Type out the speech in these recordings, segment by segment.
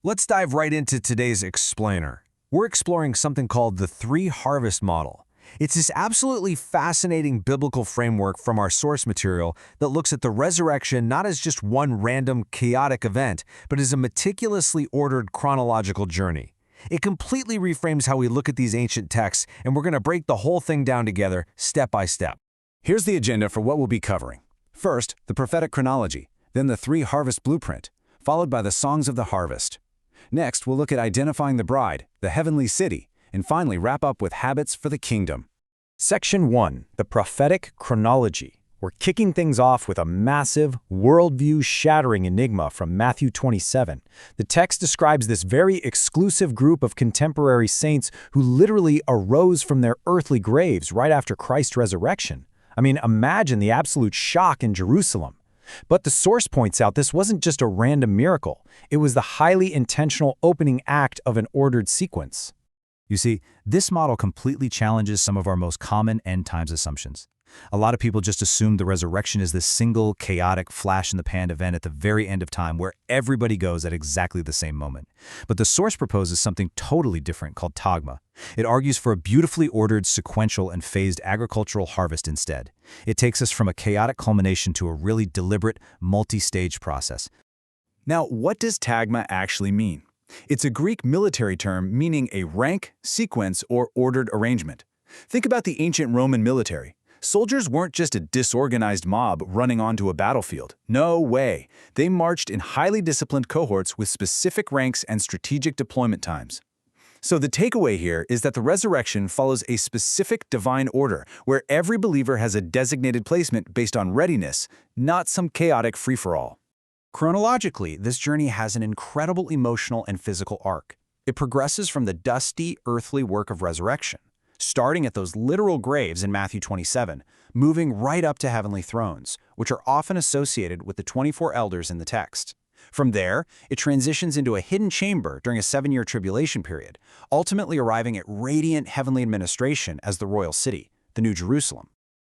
Let's dive right into today's explainer. We're exploring something called the three-harvest model. It's this absolutely fascinating biblical framework from our source material that looks at the resurrection not as just one random, chaotic event, but as a meticulously ordered chronological journey. It completely reframes how we look at these ancient texts, and we're going to break the whole thing down together, step by step. Here's the agenda for what we'll be covering. First, the prophetic chronology, then the three-harvest blueprint, followed by the songs of the harvest. Next, we'll look at identifying the bride, the heavenly city, and finally wrap up with habits for the kingdom. Section 1, the prophetic chronology. We're kicking things off with a massive, worldview-shattering enigma from Matthew 27. The text describes this very exclusive group of contemporary saints who literally arose from their earthly graves right after Christ's resurrection. I mean, imagine the absolute shock in Jerusalem. But the source points out this wasn't just a random miracle. It was the highly intentional opening act of an ordered sequence. You see, this model completely challenges some of our most common end times assumptions. A lot of people just assume the resurrection is this single, chaotic, flash-in-the-pan event at the very end of time where everybody goes at exactly the same moment. But the source proposes something totally different called tagma. It argues for a beautifully ordered, sequential, and phased agricultural harvest instead. It takes us from a chaotic culmination to a really deliberate, multi-stage process. Now, what does tagma actually mean? It's a Greek military term meaning a rank, sequence, or ordered arrangement. Think about the ancient Roman military. Soldiers weren't just a disorganized mob running onto a battlefield. No way. They marched in highly disciplined cohorts with specific ranks and strategic deployment times. So the takeaway here is that the resurrection follows a specific divine order where every believer has a designated placement based on readiness, not some chaotic free-for-all. Chronologically, this journey has an incredible emotional and physical arc. It progresses from the dusty, earthly work of resurrection, starting at those literal graves in Matthew 27, moving right up to heavenly thrones, which are often associated with the 24 elders in the text. From there, it transitions into a hidden chamber during a 7-year tribulation period, ultimately arriving at radiant heavenly administration as the royal city, the New Jerusalem.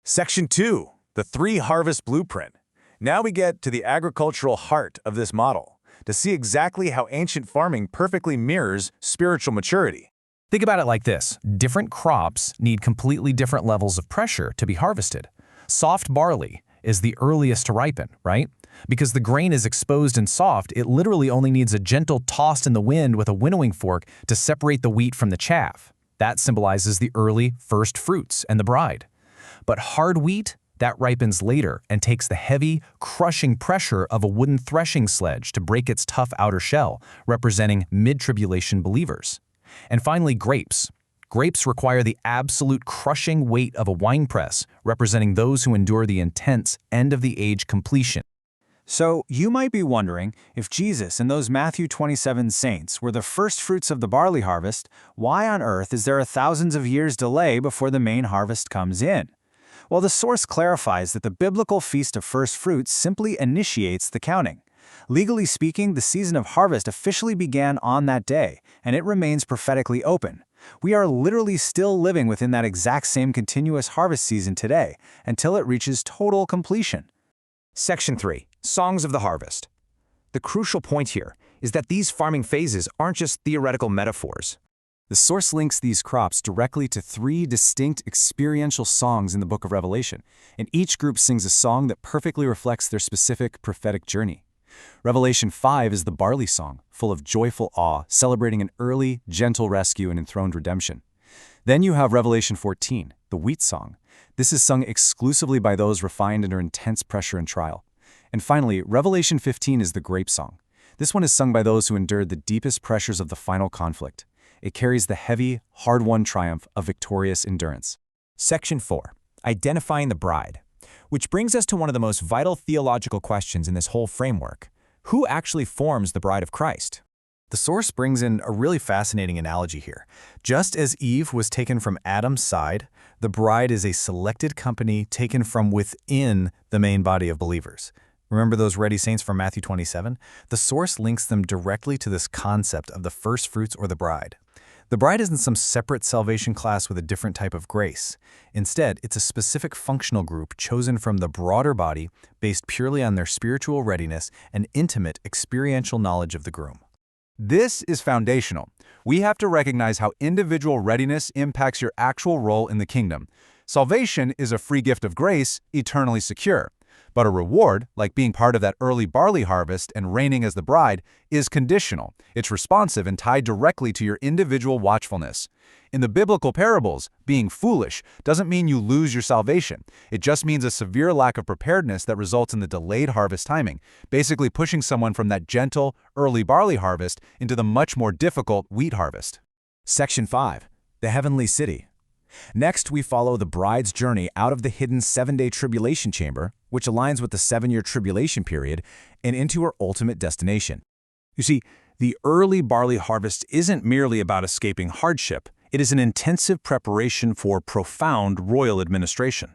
Section 2, the three-harvest blueprint. Now we get to the agricultural heart of this model, to see exactly how ancient farming perfectly mirrors spiritual maturity. Think about it like this. Different crops need completely different levels of pressure to be harvested. Soft barley is the earliest to ripen, right? Because the grain is exposed and soft, it literally only needs a gentle toss in the wind with a winnowing fork to separate the wheat from the chaff. That symbolizes the early first fruits and the bride. But hard wheat, that ripens later and takes the heavy, crushing pressure of a wooden threshing sledge to break its tough outer shell, representing mid-tribulation believers. And finally, grapes. Grapes require the absolute crushing weight of a winepress, representing those who endure the intense end-of-the-age completion. So you might be wondering, if Jesus and those Matthew 27 saints were the first fruits of the barley harvest, why on earth is there a thousands of years delay before the main harvest comes in? Well, the source clarifies that the biblical Feast of First Fruits simply initiates the counting. Legally speaking, the season of harvest officially began on that day, and it remains prophetically open. We are literally still living within that exact same continuous harvest season today, until it reaches total completion. Section 3, Songs of the Harvest. The crucial point here is that these farming phases aren't just theoretical metaphors. The source links these crops directly to 3 distinct experiential songs in the book of Revelation, and each group sings a song that perfectly reflects their specific prophetic journey. Revelation 5 is the barley song, full of joyful awe, celebrating an early, gentle rescue and enthroned redemption. Then you have Revelation 14, the wheat song. This is sung exclusively by those refined under intense pressure and trial. And finally, Revelation 15 is the grape song. This one is sung by those who endured the deepest pressures of the final conflict. It carries the heavy, hard-won triumph of victorious endurance. Section 4, identifying the bride. Which brings us to one of the most vital theological questions in this whole framework. Who actually forms the bride of Christ? The source brings in a really fascinating analogy here. Just as Eve was taken from Adam's side, the bride is a selected company taken from within the main body of believers. Remember those ready saints from Matthew 27? The source links them directly to this concept of the first fruits or the bride. The bride isn't some separate salvation class with a different type of grace. Instead, it's a specific functional group chosen from the broader body based purely on their spiritual readiness and intimate experiential knowledge of the groom. This is foundational. We have to recognize how individual readiness impacts your actual role in the kingdom. Salvation is a free gift of grace, eternally secure. But a reward, like being part of that early barley harvest and reigning as the bride, is conditional. It's responsive and tied directly to your individual watchfulness. In the biblical parables, being foolish doesn't mean you lose your salvation. It just means a severe lack of preparedness that results in the delayed harvest timing, basically pushing someone from that gentle, early barley harvest into the much more difficult wheat harvest. Section 5. The Heavenly City. Next, we follow the bride's journey out of the hidden 7-day tribulation chamber, which aligns with the 7-year tribulation period, and into her ultimate destination. You see, the early barley harvest isn't merely about escaping hardship. It is an intensive preparation for profound royal administration.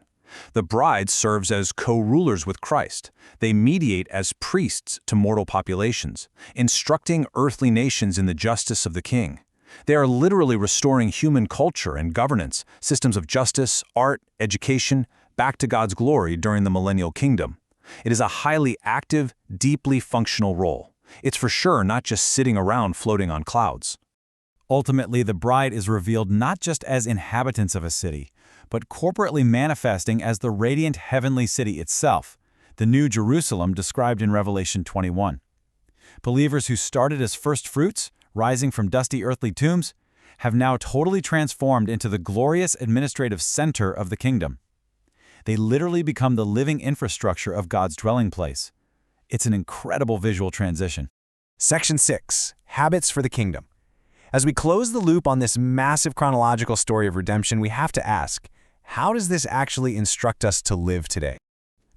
The bride serves as co-rulers with Christ. They mediate as priests to mortal populations, instructing earthly nations in the justice of the king. They are literally restoring human culture and governance, systems of justice, art, education, back to God's glory during the millennial kingdom. It is a highly active, deeply functional role. It's for sure not just sitting around floating on clouds. Ultimately, the bride is revealed not just as inhabitants of a city, but corporately manifesting as the radiant heavenly city itself, the New Jerusalem described in Revelation 21. Believers who started as first fruits, rising from dusty earthly tombs, have now totally transformed into the glorious administrative center of the kingdom. They literally become the living infrastructure of God's dwelling place. It's an incredible visual transition. Section 6. Habits for the Kingdom. As we close the loop on this massive chronological story of redemption, we have to ask, how does this actually instruct us to live today?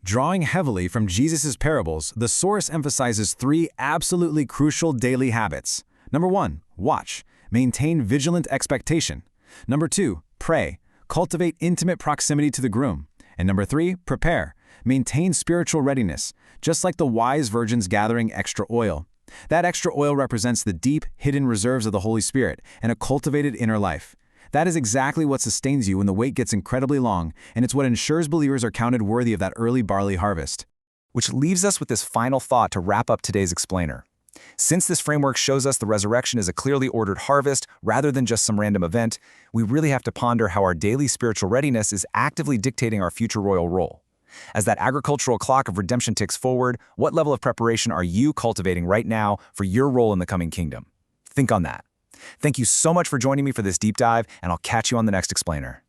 Drawing heavily from Jesus' parables, the source emphasizes 3 absolutely crucial daily habits. Number 1, watch, maintain vigilant expectation. Number 2, pray, cultivate intimate proximity to the groom. And number 3, prepare, maintain spiritual readiness, just like the wise virgins gathering extra oil. That extra oil represents the deep, hidden reserves of the Holy Spirit and a cultivated inner life. That is exactly what sustains you when the wait gets incredibly long, and it's what ensures believers are counted worthy of that early barley harvest. Which leaves us with this final thought to wrap up today's explainer. Since this framework shows us the resurrection is a clearly ordered harvest rather than just some random event, we really have to ponder how our daily spiritual readiness is actively dictating our future royal role. As that agricultural clock of redemption ticks forward, what level of preparation are you cultivating right now for your role in the coming kingdom? Think on that. Thank you so much for joining me for this deep dive, and I'll catch you on the next explainer.